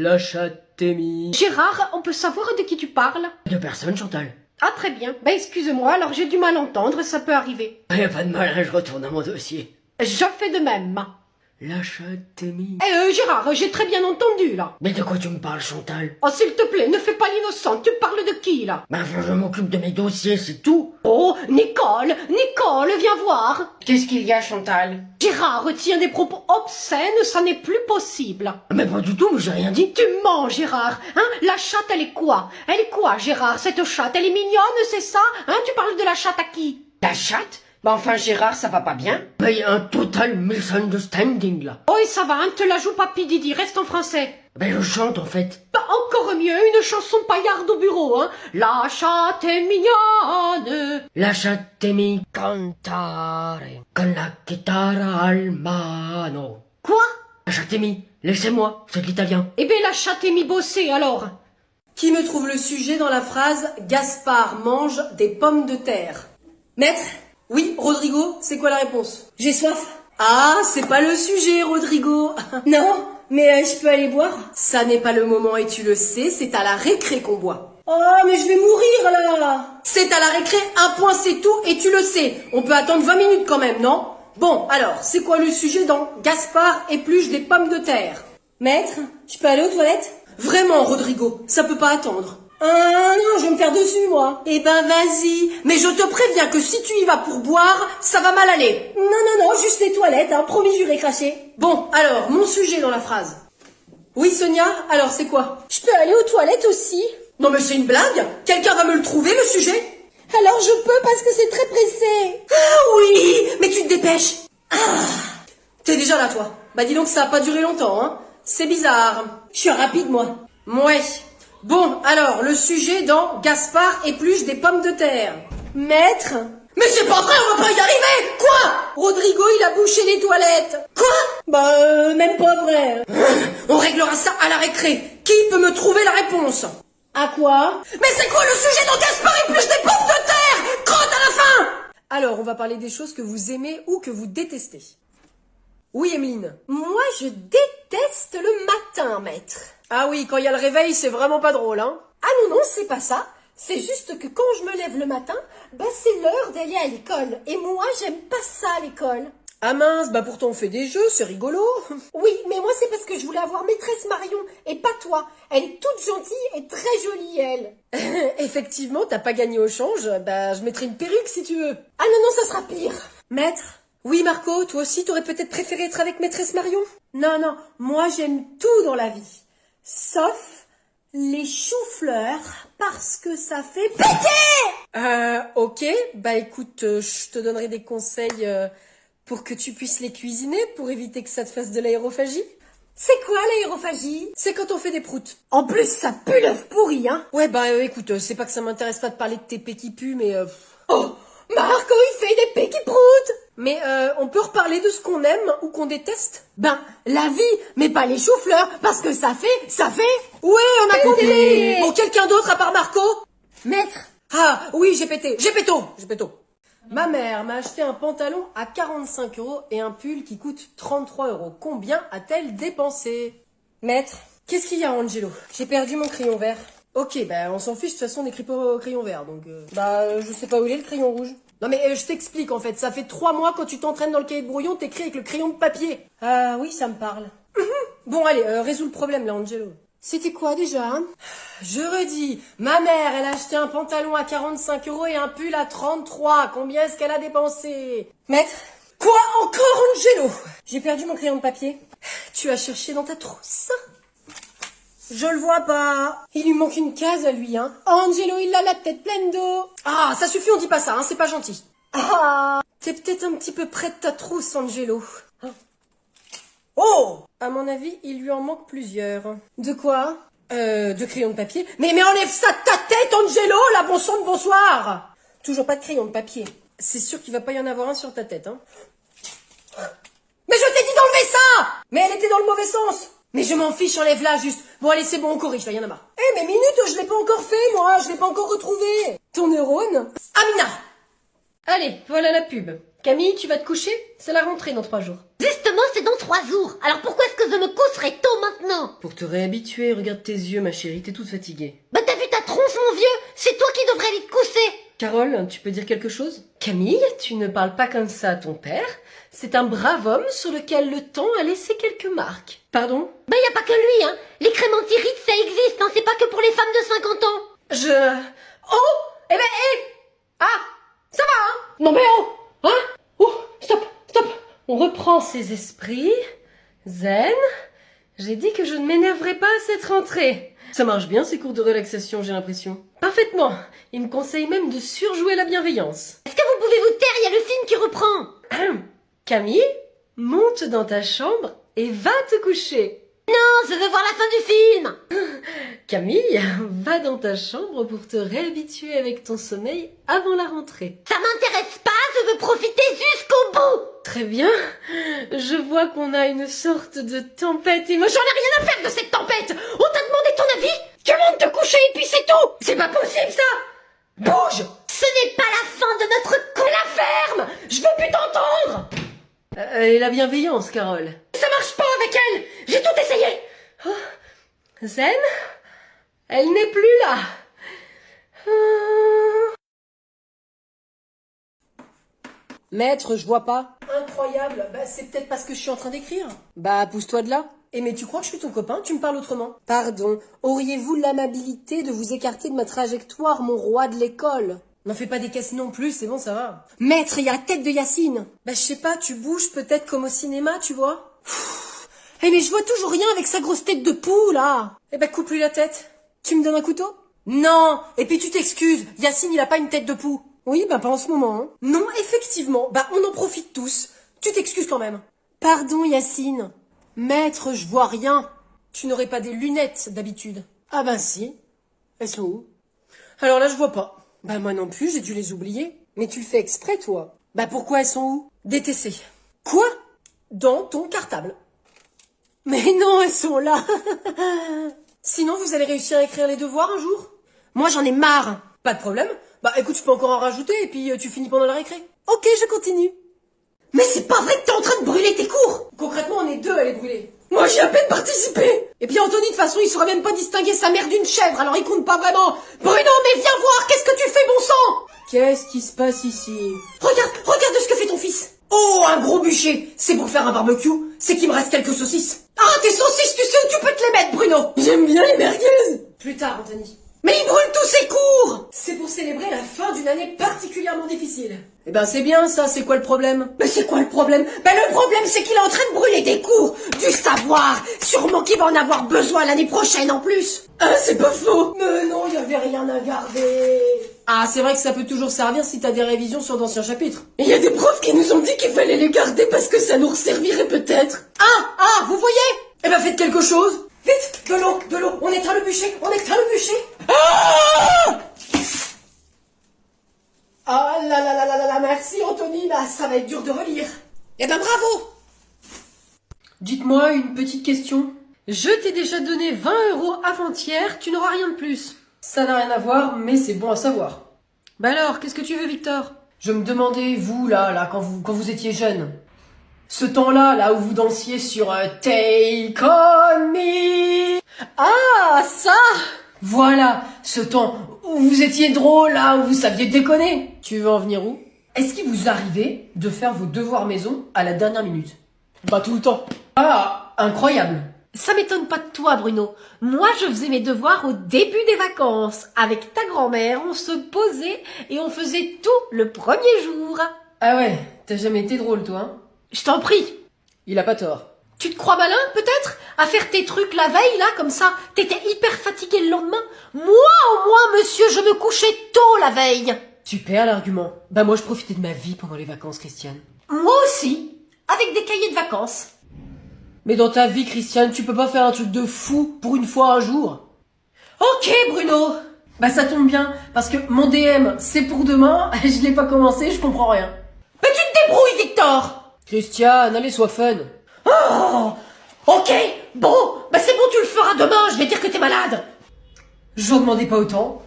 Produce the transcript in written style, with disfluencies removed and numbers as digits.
La chatémie. Gérard, on peut savoir de qui tu parles? De personne, Chantal. Ah très bien. Ben excuse-moi, alors j'ai du mal à entendre, ça peut arriver. Y a pas de mal, hein, je retourne à mon dossier. Je fais de même. La chatémie. Gérard, j'ai très bien entendu là. Mais de quoi tu me parles, Chantal? Oh s'il te plaît, ne fais pas l'innocent, tu parles de qui là? Ben, je m'occupe de mes dossiers, c'est tout. Oh, Nicole, viens voir. Qu'est-ce qu'il y a, Chantal? Gérard tient des propos obscènes, ça n'est plus possible. Mais pas du tout, mais j'ai rien dit. Tu mens, Gérard. Hein? La chatte, elle est quoi? Elle est quoi, Gérard, cette chatte? Elle est mignonne, c'est ça? Hein? Tu parles de la chatte à qui? La chatte? Bah enfin, Gérard, ça va pas bien? Mais y a un total misunderstanding, là. Oh, et ça va, hein? Te la joue pas, Didi, reste en français. Ben, je chante, en fait. Bah, encore mieux, une chanson paillarde au bureau, hein? La chatte est mignonne. La chatémie cantare con la chitarra al mano. Quoi? La chatémie, laissez-moi, c'est de l'italien. Eh ben, la chatte est mi-bossée, alors. Qui me trouve le sujet dans la phrase « Gaspard mange des pommes de terre » Maître? Oui, Rodrigo, c'est quoi la réponse? J'ai soif. Ah, c'est pas le sujet, Rodrigo. Non, mais je peux aller boire? Ça n'est pas le moment et tu le sais, c'est à la récré qu'on boit. Oh, mais je vais mourir là. C'est à la récré, un point c'est tout et tu le sais. On peut attendre 20 minutes quand même, non? Bon, alors, c'est quoi le sujet dans « Gaspard épluche des pommes de terre » Maître, je peux aller aux toilettes? Vraiment, Rodrigo, ça peut pas attendre. Ah non, je vais me faire dessus, moi. Eh ben vas-y, mais je te préviens que si tu y vas pour boire, ça va mal aller. Non, juste les toilettes, hein, promis, juré craché. Bon, alors, mon sujet dans la phrase. Oui, Sonia, alors c'est quoi? Je peux aller aux toilettes aussi? Non mais c'est une blague? Quelqu'un va me le trouver, le sujet? Alors je peux parce que c'est très pressé. Ah oui, mais tu te dépêches. T'es déjà là, toi? Bah dis donc, ça a pas duré longtemps, hein. C'est bizarre. Je suis rapide, moi. Ouais. Bon, alors, le sujet dans Gaspard épluche des pommes de terre. Maître? Mais c'est pas vrai, on va pas y arriver! Quoi? Rodrigo, il a bouché les toilettes. Quoi? Bah, même pas vrai. On réglera ça à la récré. Qui peut me trouver la réponse? À quoi? Mais c'est quoi le sujet dans Gaspard épluche des pommes de terre? Crotte à la fin! Alors, on va parler des choses que vous aimez ou que vous détestez. Oui, Emeline. Moi, je déteste le matin, maître. Ah oui, quand il y a le réveil, c'est vraiment pas drôle, hein? Ah non, c'est pas ça. C'est juste que quand je me lève le matin, bah c'est l'heure d'aller à l'école. Et moi, j'aime pas ça à l'école. Ah mince, bah pourtant on fait des jeux, c'est rigolo. Oui, mais moi c'est parce que je voulais avoir maîtresse Marion et pas toi. Elle est toute gentille et très jolie, elle. Effectivement, t'as pas gagné au change, bah je mettrai une perruque si tu veux. Ah non, ça sera pire. Maître? Oui Marco, toi aussi t'aurais peut-être préféré être avec maîtresse Marion? Non, moi j'aime tout dans la vie. Sauf les choux-fleurs parce que ça fait péter! Ok, bah écoute, je te donnerai des conseils pour que tu puisses les cuisiner pour éviter que ça te fasse de l'aérophagie. C'est quoi l'aérophagie? C'est quand on fait des proutes. En plus, ça pue l'œuf pourri, hein? Ouais, bah écoute, c'est pas que ça m'intéresse pas de parler de tes pets qui puent, mais... Oh, Marco, il fait des pets qui proutent! Mais on peut reparler de ce qu'on aime ou qu'on déteste? Ben, la vie, mais pas les choux-fleurs, parce que ça fait... Ouais, on a compris. Péter. Bon, quelqu'un d'autre à part Marco? Maître, Ah, oui, j'ai péto. Ma mère m'a acheté un pantalon à 45 € et un pull qui coûte 33 €. Combien a-t-elle dépensé? maître, Qu'est-ce qu'il y a, Angelo? j'ai perdu mon crayon vert. Ok, bah on s'en fiche, de toute façon on n'écrit pas au crayon vert, donc... Je sais pas où il est le crayon rouge. Non mais je t'explique en fait, ça fait 3 mois quand tu t'entraînes dans le cahier de brouillon, t'écris avec le crayon de papier. Ah oui, ça me parle. Bon allez, résous le problème là, Angelo. C'était quoi déjà, hein? Je redis, ma mère, elle a acheté un pantalon à 45 € et un pull à 33. Combien est-ce qu'elle a dépensé? Maître, Quoi encore, Angelo? j'ai perdu mon crayon de papier. Tu as cherché dans ta trousse? Je le vois pas. Il lui manque une case à lui, hein. Angelo, il a la tête pleine d'eau. Ah, ça suffit, on dit pas ça, hein, c'est pas gentil. Ah! T'es peut-être un petit peu près de ta trousse, Angelo. Oh! À mon avis, il lui en manque plusieurs. De quoi? De crayons de papier. Mais enlève ça de ta tête, Angelo, la bon sang de bonsoir. Toujours pas de crayon de papier. C'est sûr qu'il va pas y en avoir un sur ta tête, hein. Mais je t'ai dit d'enlever ça! Mais elle était dans le mauvais sens. Mais je m'en fiche, enlève-la juste. Bon allez, c'est bon, on corrige, là, y en a marre. Mais minute, je l'ai pas encore fait, moi. Je l'ai pas encore retrouvé. Ton neurone? Amina! Allez, voilà la pub. Camille, tu vas te coucher? C'est la rentrée dans 3 jours. Justement, c'est dans 3 jours. Alors pourquoi est-ce que je me coucherais tôt maintenant? Pour te réhabituer, regarde tes yeux, ma chérie, t'es toute fatiguée. Bah t'as vu ta tronche, mon vieux? C'est toi qui devrais aller te coucher. Carole, tu peux dire quelque chose? Camille, tu ne parles pas comme ça à ton père. C'est un brave homme sur lequel le temps a laissé quelques marques. Pardon? Bah y a pas que lui, hein. Les crémentirides, ça existe, hein. C'est pas que pour les femmes de 50 ans. Oh! Eh ben, Ah! Ça va, hein? Non mais oh! Hein? Oh! Stop! On reprend ses esprits. Zen. J'ai dit que je ne m'énerverais pas à cette rentrée. Ça marche bien ces cours de relaxation, j'ai l'impression. Parfaitement. Il me conseille même de surjouer la bienveillance. Est-ce que vous pouvez vous taire? Il y a le film qui reprend. Camille, monte dans ta chambre et va te coucher. Non, je veux voir la fin du film. Camille, va dans ta chambre pour te réhabituer avec ton sommeil avant la rentrée. Ça m'intéresse pas, je veux profiter jusqu'au bout. Très bien. Je vois qu'on a une sorte de tempête émotionnelle. J'en ai rien à faire de cette tempête. On t'a demandé ton avis? Tu montes te coucher et puis c'est tout. C'est pas possible ça. Bouge. Ce n'est pas la fin de notre coup. La ferme. Je veux plus t'entendre. Et la bienveillance, Carole. Ça marche pas avec elle. J'ai tout essayé. Oh. Zen, elle n'est plus là. Maître, je vois pas. Incroyable. Bah, c'est peut-être parce que je suis en train d'écrire. Bah, pousse-toi de là. Eh mais tu crois que je suis ton copain? Tu me parles autrement? Pardon. Auriez-vous l'amabilité de vous écarter de ma trajectoire, mon roi de l'école? N'en fais pas des caisses non plus, c'est bon, ça va. Maître, il y a la tête de Yacine. Bah, je sais pas, tu bouges peut-être comme au cinéma, tu vois? Eh mais je vois toujours rien avec sa grosse tête de poule, là. Eh bah, coupe-lui la tête. Tu me donnes un couteau? Non. Et puis tu t'excuses. Yacine, il a pas une tête de poule. Oui, bah pas en ce moment. Hein. Non, effectivement. Bah, on en profite tous. Tu t'excuses quand même. Pardon, Yacine. Maître, je vois rien. Tu n'aurais pas des lunettes d'habitude. Ah ben si. Elles sont où? Alors là, je vois pas. Bah moi non plus, j'ai dû les oublier. Mais tu le fais exprès, toi. Bah pourquoi elles sont où? DTC. Quoi? Dans ton cartable. Mais non, elles sont là. Sinon, vous allez réussir à écrire les devoirs un jour? Moi, j'en ai marre. Pas de problème. Bah écoute, je peux encore en rajouter et puis tu finis pendant la récré. Ok, je continue. Mais c'est pas vrai que t'es en train de brûler tes cours! Concrètement, on est deux à les brûler. Moi, j'ai à peine participé! Et puis Anthony, de toute façon, il saura même pas distinguer sa mère d'une chèvre, alors il compte pas vraiment! Bruno, mais viens voir, qu'est-ce que tu fais, bon sang? Qu'est-ce qui se passe ici? Regarde ce que fait ton fils! Oh, un gros bûcher! C'est pour faire un barbecue, c'est qu'il me reste quelques saucisses. Ah, tes saucisses, tu sais où tu peux te les mettre, Bruno! J'aime bien les merguez! Plus tard, Anthony. Mais il brûle tous ses cours! C'est pour célébrer la fin d'une année particulièrement difficile. Eh ben c'est bien ça, c'est quoi le problème? Mais c'est quoi le problème? Ben le problème c'est qu'il est en train de brûler des cours, du savoir, sûrement qu'il va en avoir besoin l'année prochaine en plus. Ah c'est pas faux. Mais non, il y avait rien à garder. Ah c'est vrai que ça peut toujours servir si t'as des révisions sur d'anciens chapitres. Il y a des profs qui nous ont dit qu'il fallait les garder parce que ça nous servirait peut-être. Ah, vous voyez? Eh ben faites quelque chose. Vite, de l'eau, on éteint le bûcher, Ah ah là, merci Anthony, bah ça va être dur de relire. Eh ben bravo. Dites-moi une petite question. Je t'ai déjà donné 20 € avant-hier, tu n'auras rien de plus. Ça n'a rien à voir, mais c'est bon à savoir. Bah alors, qu'est-ce que tu veux, Victor? Je me demandais, vous, là, quand vous étiez jeune, ce temps-là, là où vous dansiez sur Take On Me. Ah, ça! Voilà, ce temps où vous étiez drôle, là, où vous saviez déconner. Tu veux en venir où? Est-ce qu'il vous arrivait de faire vos devoirs maison à la dernière minute? Pas tout le temps. Ah, incroyable. Ça m'étonne pas de toi, Bruno. Moi, je faisais mes devoirs au début des vacances. Avec ta grand-mère, on se posait et on faisait tout le premier jour. Ah ouais, t'as jamais été drôle, toi, hein? Je t'en prie. Il a pas tort. Tu te crois malin, peut-être, à faire tes trucs la veille, là, comme ça? T'étais hyper fatigué le lendemain. Moi, au moins, monsieur, je me couchais tôt la veille. Super l'argument. Bah moi, je profitais de ma vie pendant les vacances, Christiane. Moi aussi, avec des cahiers de vacances. Mais dans ta vie, Christiane, tu peux pas faire un truc de fou pour une fois un jour. Ok, Bruno. Bah ça tombe bien, parce que mon DM, c'est pour demain, je l'ai pas commencé, je comprends rien. Mais tu te débrouilles, Victor. Christiane, allez, sois fun. Oh, ok, bon, bah c'est bon, tu le feras demain, je vais dire que t'es malade. J'en demandais pas autant.